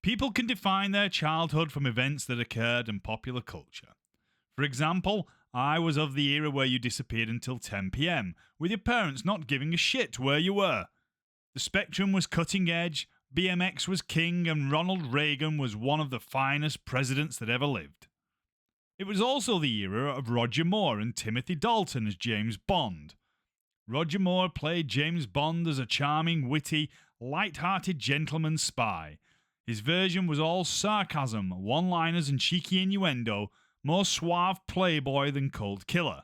People can define their childhood from events that occurred in popular culture. For example, I was of the era where you disappeared until 10 pm, with your parents not giving a shit where you were. The spectrum was cutting edge, BMX was king, and Ronald Reagan was one of the finest presidents that ever lived. It was also the era of Roger Moore and Timothy Dalton as James Bond. Roger Moore played James Bond as a charming, witty, light-hearted gentleman spy. His version was all sarcasm, one-liners and cheeky innuendo, more suave playboy than cold killer.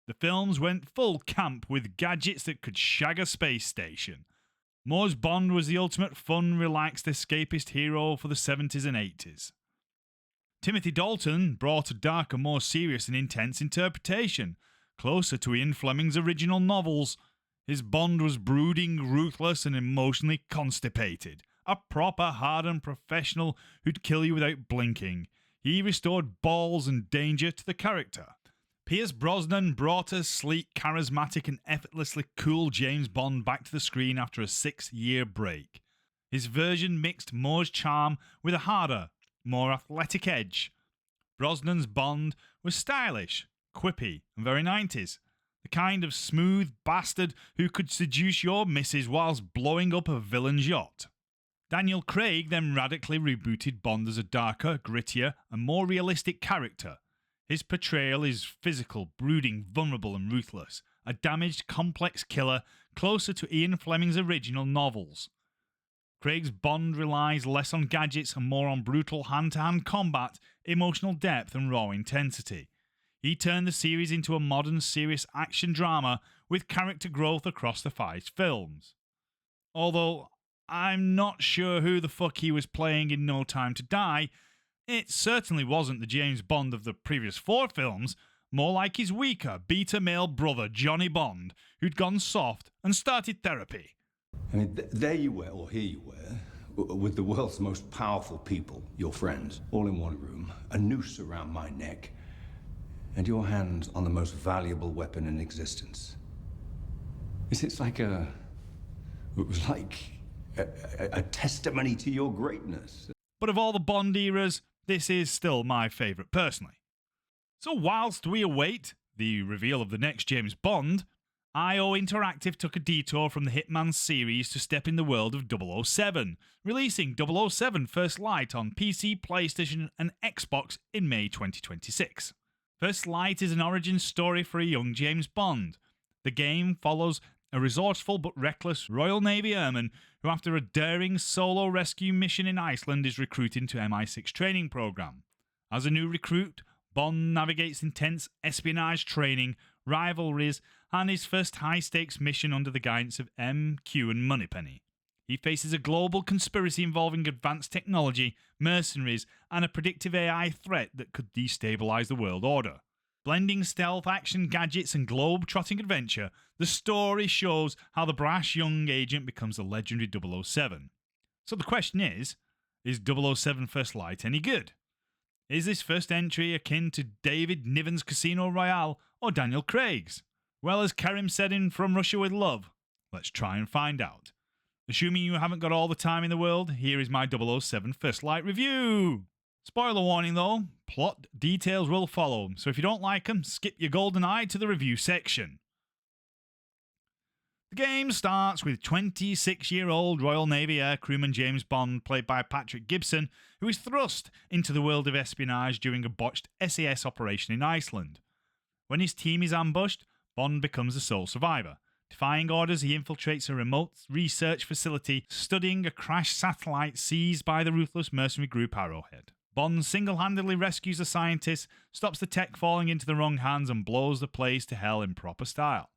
The films went full camp with gadgets that could shag a space station. Moore's Bond was the ultimate fun, relaxed, escapist hero for the 70s and 80s. Timothy Dalton brought a darker, more serious and intense interpretation, closer to Ian Fleming's original novels. His Bond was brooding, ruthless and emotionally constipated. A proper hardened professional who'd kill you without blinking. He restored balls and danger to the character. Pierce Brosnan brought a sleek, charismatic and effortlessly cool James Bond back to the screen after a 6-year break. His version mixed Moore's charm with a harder, more athletic edge. Brosnan's Bond was stylish, quippy and very 90s. The kind of smooth bastard who could seduce your missus whilst blowing up a villain's yacht. Daniel Craig then radically rebooted Bond as a darker, grittier, and more realistic character. His portrayal is physical, brooding, vulnerable, and ruthless. A damaged, complex killer closer to Ian Fleming's original novels. Craig's Bond relies less on gadgets and more on brutal hand-to-hand combat, emotional depth, and raw intensity. He turned the series into a modern, serious action drama with character growth across the 5 films. Although I'm not sure who the fuck he was playing in No Time to Die, it certainly wasn't the James Bond of the previous 4 films, more like his weaker, beta male brother Johnny Bond, who'd gone soft and started therapy. I mean, there you were, or here you were, with the world's most powerful people, your friends, all in one room, a noose around my neck, and your hands on the most valuable weapon in existence. It's like it was like a testimony to your greatness. But of all the Bond eras, this is still my favourite personally. So whilst we await the reveal of the next James Bond, IO Interactive took a detour from the Hitman series to step in the world of 007, releasing 007 First Light on PC, PlayStation and Xbox in May 2026. First Light is an origin story for a young James Bond. The game follows a resourceful but reckless Royal Navy airman who, after a daring solo rescue mission in Iceland, is recruited to MI6 training program. As a new recruit, Bond navigates intense espionage training, rivalries, and his first high-stakes mission under the guidance of MQ and Moneypenny. He faces a global conspiracy involving advanced technology, mercenaries, and a predictive AI threat that could destabilize the world order. Blending stealth, action, gadgets, and globe-trotting adventure, the story shows how the brash young agent becomes the legendary 007. So the question is 007 First Light any good? Is this first entry akin to David Niven's Casino Royale or Daniel Craig's? Well, as Karim said in From Russia with Love, let's try and find out. Assuming you haven't got all the time in the world, here is my 007 First Light review. Spoiler warning though, plot details will follow, so if you don't like them, skip your golden eye to the review section. The game starts with 26-year-old Royal Navy air crewman James Bond, played by Patrick Gibson, who is thrust into the world of espionage during a botched SAS operation in Iceland. When his team is ambushed, Bond becomes the sole survivor. Defying orders, he infiltrates a remote research facility, studying a crashed satellite seized by the ruthless mercenary group Arrowhead. Bond single-handedly rescues the scientists, stops the tech falling into the wrong hands, and blows the place to hell in proper style.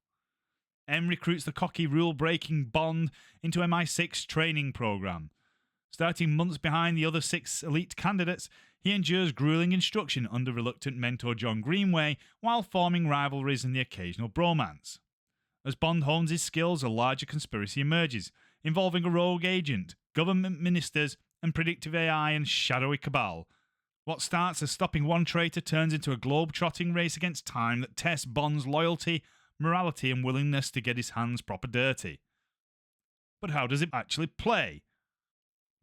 M recruits the cocky, rule-breaking Bond into MI6 training program. Starting months behind the other 6 elite candidates, he endures grueling instruction under reluctant mentor John Greenway while forming rivalries and the occasional bromance. As Bond hones his skills, a larger conspiracy emerges, involving a rogue agent, government ministers, and predictive AI and shadowy cabal. What starts as stopping one traitor turns into a globe-trotting race against time that tests Bond's loyalty, morality, and willingness to get his hands proper dirty. But how does it actually play?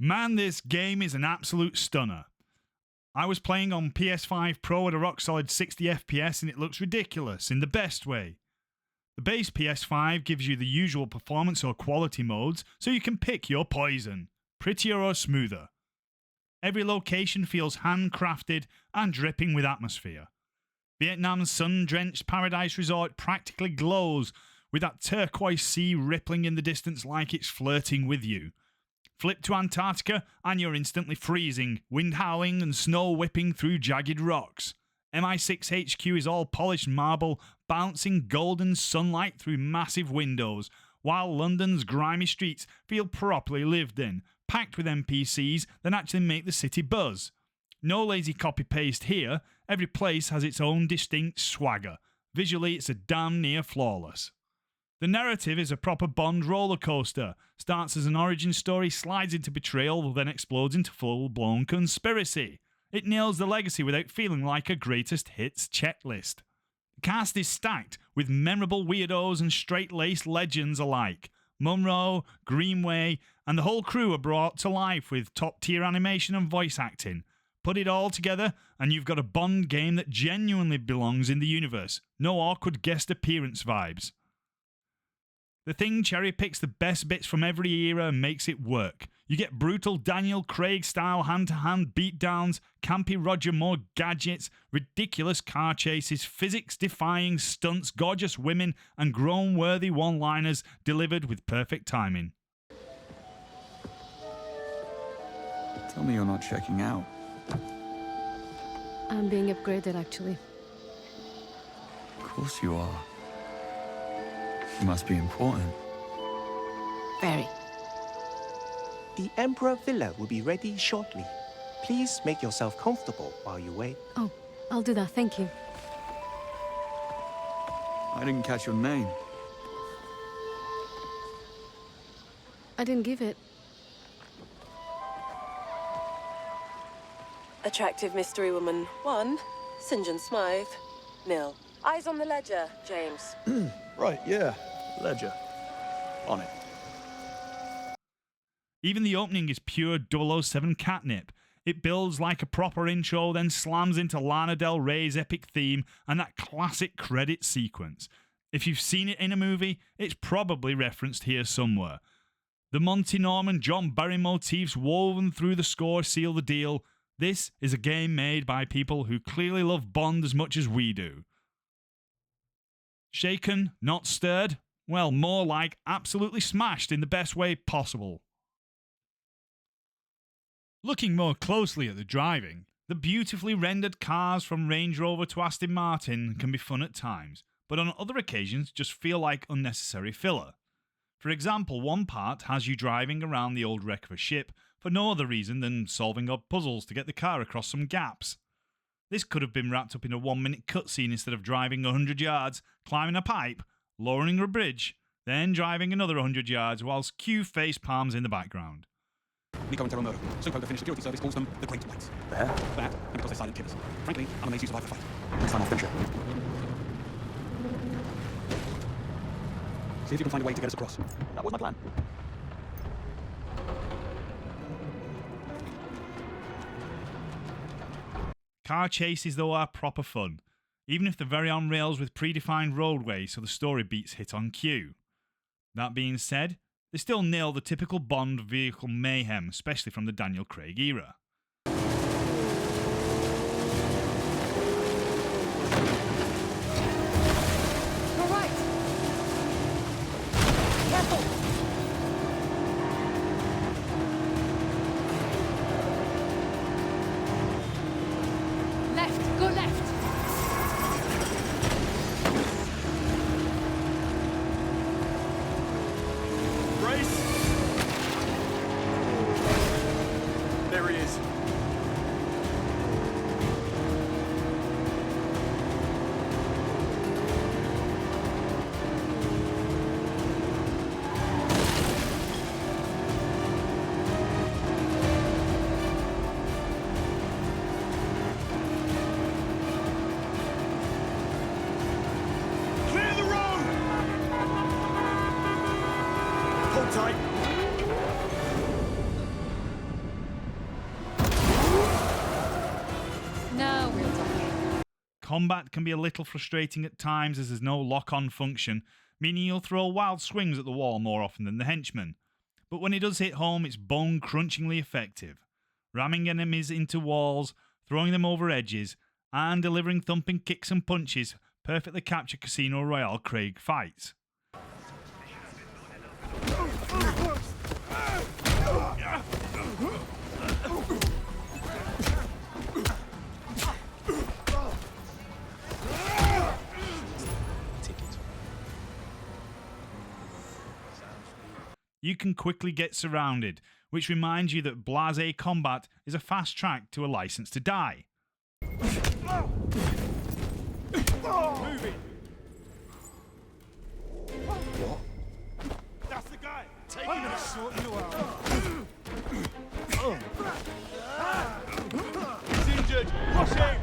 Man, this game is an absolute stunner. I was playing on PS5 Pro at a rock-solid 60 FPS and it looks ridiculous in the best way. The base PS5 gives you the usual performance or quality modes, so you can pick your poison, prettier or smoother. Every location feels handcrafted and dripping with atmosphere. Vietnam's sun-drenched paradise resort practically glows, with that turquoise sea rippling in the distance like it's flirting with you. Flip to Antarctica and you're instantly freezing, wind howling and snow whipping through jagged rocks. MI6 HQ is all polished marble, bouncing golden sunlight through massive windows, while London's grimy streets feel properly lived in, packed with NPCs that actually make the city buzz. No lazy copy-paste here, every place has its own distinct swagger. Visually, it's a damn near flawless. The narrative is a proper Bond roller coaster. Starts as an origin story, slides into betrayal, then explodes into full-blown conspiracy. It nails the legacy without feeling like a greatest hits checklist. The cast is stacked with memorable weirdos and straight-laced legends alike. Munro, Greenway, and the whole crew are brought to life with top-tier animation and voice acting. Put it all together, and you've got a Bond game that genuinely belongs in the universe. No awkward guest appearance vibes. The thing cherry-picks the best bits from every era and makes it work. You get brutal Daniel Craig-style hand-to-hand beatdowns, campy Roger Moore gadgets, ridiculous car chases, physics-defying stunts, gorgeous women, and grown-worthy one-liners delivered with perfect timing. Tell me you're not checking out. I'm being upgraded, actually. Of course you are. You must be important. Very. The Emperor Villa will be ready shortly. Please make yourself comfortable while you wait. Oh, I'll do that, thank you. I didn't catch your name. I didn't give it. Attractive mystery woman 1, St. John Smythe. Nil. Eyes on the ledger, James. Right, yeah. Ledger. On it. Even the opening is pure 007 catnip. It builds like a proper intro, then slams into Lana Del Rey's epic theme and that classic credit sequence. If you've seen it in a movie, it's probably referenced here somewhere. The Monty Norman, John Barry motifs woven through the score seal the deal. This is a game made by people who clearly love Bond as much as we do. Shaken, not stirred? Well, more like absolutely smashed in the best way possible. Looking more closely at the driving, the beautifully rendered cars from Range Rover to Aston Martin can be fun at times, but on other occasions just feel like unnecessary filler. For example, one part has you driving around the old wreck of a ship for no other reason than solving odd puzzles to get the car across some gaps. This could have been wrapped up in a 1-minute cutscene instead of driving 100 yards, climbing a pipe, lowering a bridge, then driving another 100 yards whilst Q face palms in the background. Nico and Terrell murder. Sopo, the Finnish security service, calls them the Great Whites. There? That, and because they're silent killers. Frankly, I'm amazed you survived the fight. Next time I'll finish it. See if you can find a way to get us across. That was my plan. Car chases, though, are proper fun, even if they're very on rails with predefined roadways so the story beats hit on cue. That being said, they still nail the typical Bond vehicle mayhem, especially from the Daniel Craig era. All right. Careful. Left, go left. Brace! There he is. Clear the road! Hold tight. Combat can be a little frustrating at times as there's no lock-on function, meaning you'll throw wild swings at the wall more often than the henchman. But when it does hit home, it's bone-crunchingly effective, ramming enemies into walls, throwing them over edges, and delivering thumping kicks and punches perfectly capture Casino Royale Craig fights. You can quickly get surrounded, which reminds you that blasé combat is a fast track to a license to die. Moving. What? That's the guy. Take him and sort you out. He's injured. Rush him.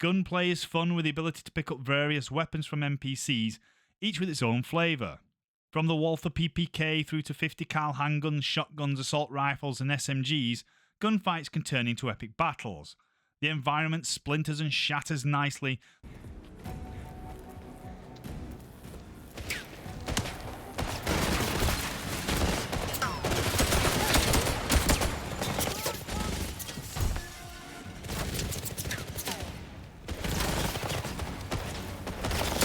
Gunplay is fun with the ability to pick up various weapons from NPCs, each with its own flavour. From the Walther PPK through to 50 cal handguns, shotguns, assault rifles and SMGs, gunfights can turn into epic battles. The environment splinters and shatters nicely.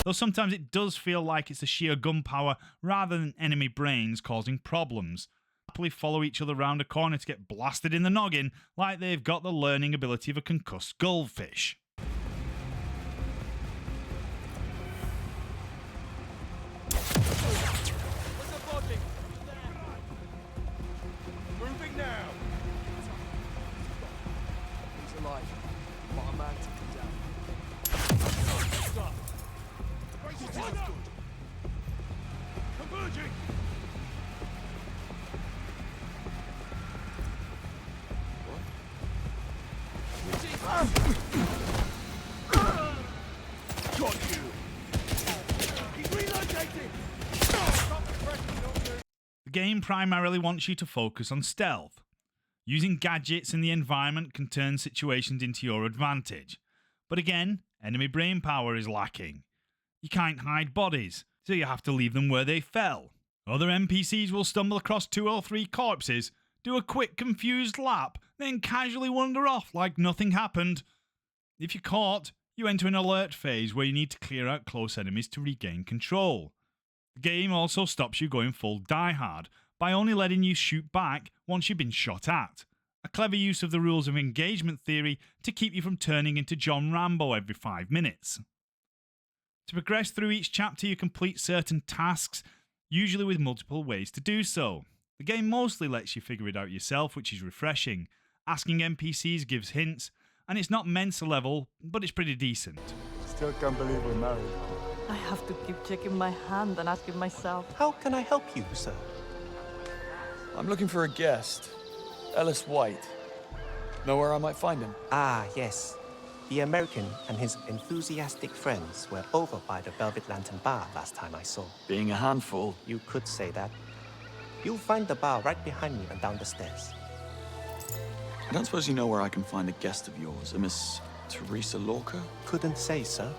Though sometimes it does feel like it's the sheer gunpower rather than enemy brains causing problems. Happily follow each other round a corner to get blasted in the noggin like they've got the learning ability of a concussed goldfish. Moving now. He's alive. What a man to come down. Stop. Converging. Got you. He's relocating. The game primarily wants you to focus on stealth. Using gadgets in the environment can turn situations into your advantage. But again, enemy brainpower is lacking. You can't hide bodies, so you have to leave them where they fell. Other NPCs will stumble across 2 or 3 corpses, do a quick confused lap, then casually wander off like nothing happened. If you're caught, you enter an alert phase where you need to clear out close enemies to regain control. The game also stops you going full diehard by only letting you shoot back once you've been shot at. A clever use of the rules of engagement theory to keep you from turning into John Rambo every 5 minutes. To progress through each chapter, you complete certain tasks, usually with multiple ways to do so. The game mostly lets you figure it out yourself, which is refreshing. Asking NPCs gives hints, and it's not Mensa level, but it's pretty decent. Still can't believe we're married. I have to keep checking my hand and asking myself, How can I help you, sir? I'm looking for a guest. Ellis White. Know where I might find him? Ah, yes. The American and his enthusiastic friends were over by the Velvet Lantern Bar last time I saw. Being a handful. You could say that. You'll find the bar right behind me and down the stairs. I don't suppose you know where I can find a guest of yours, a Miss Teresa Lorca? Couldn't say, sir.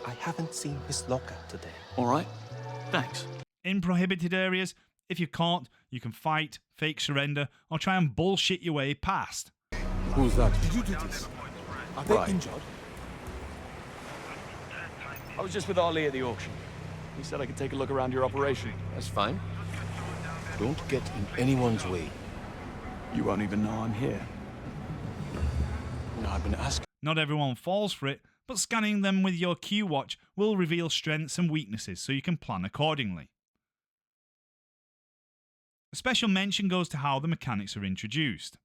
I haven't seen Miss Lorca today. All right. Thanks. In prohibited areas, if you're caught, you can fight, fake surrender, or try and bullshit your way past. Who's that? Did you do this? Are they injured? I was just with Ali at the auction. He said I could take a look around your operation. That's fine. Don't get in anyone's way. You won't even know I'm here. No, I've been asking. Not everyone falls for it, but scanning them with your Q watch will reveal strengths and weaknesses so you can plan accordingly. A special mention goes to how the mechanics are introduced.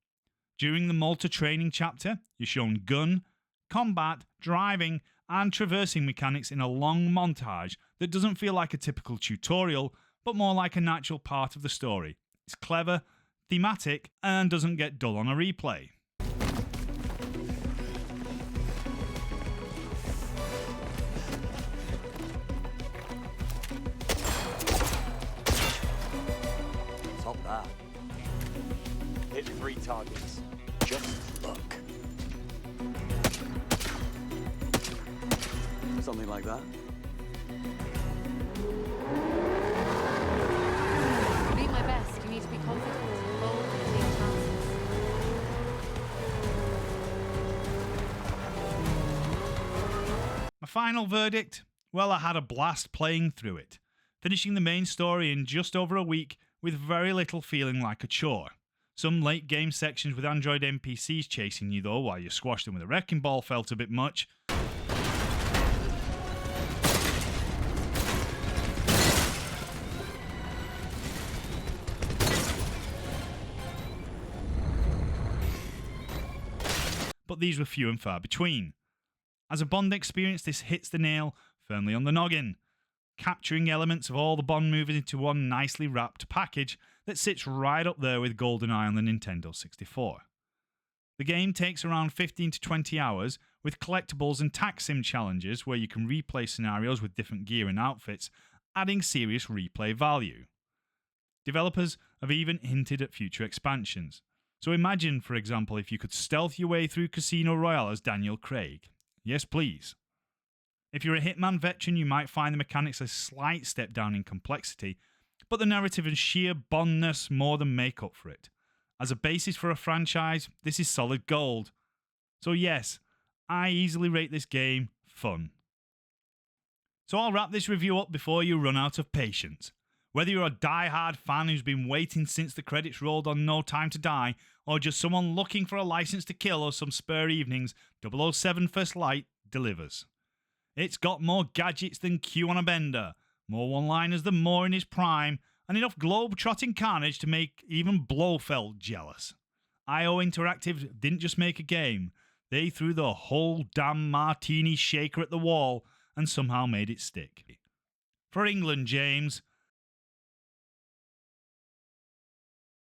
During the Malta training chapter, you're shown gun, combat, driving, and traversing mechanics in a long montage that doesn't feel like a typical tutorial, but more like a natural part of the story. It's clever, thematic, and doesn't get dull on a replay. Top that. Hit 3 targets. Just look. Something like that. Be my best. You need to be confident, bold, and take chances. My final verdict? Well, I had a blast playing through it, finishing the main story in just over a week with very little feeling like a chore. Some late game sections with android NPCs chasing you though while you squash them with a wrecking ball felt a bit much. But these were few and far between. As a Bond experience, this hits the nail firmly on the noggin, capturing elements of all the Bond movies into one nicely wrapped package that sits right up there with GoldenEye on the Nintendo 64. The game takes around 15 to 20 hours, with collectibles and tax sim challenges where you can replay scenarios with different gear and outfits, adding serious replay value. Developers have even hinted at future expansions. So imagine, for example, if you could stealth your way through Casino Royale as Daniel Craig. Yes, please. If you're a Hitman veteran, you might find the mechanics a slight step down in complexity, but the narrative and sheer Bondness more than make up for it. As a basis for a franchise, this is solid gold. So yes, I easily rate this game fun. So I'll wrap this review up before you run out of patience. Whether you're a die-hard fan who's been waiting since the credits rolled on No Time to Die, or just someone looking for a license to kill or some spare evenings, 007 First Light delivers. It's got more gadgets than Q on a bender, more one-liners than Moore in his prime, and enough globe-trotting carnage to make even Blofeld jealous. IO Interactive didn't just make a game, they threw the whole damn martini shaker at the wall and somehow made it stick. For England, James,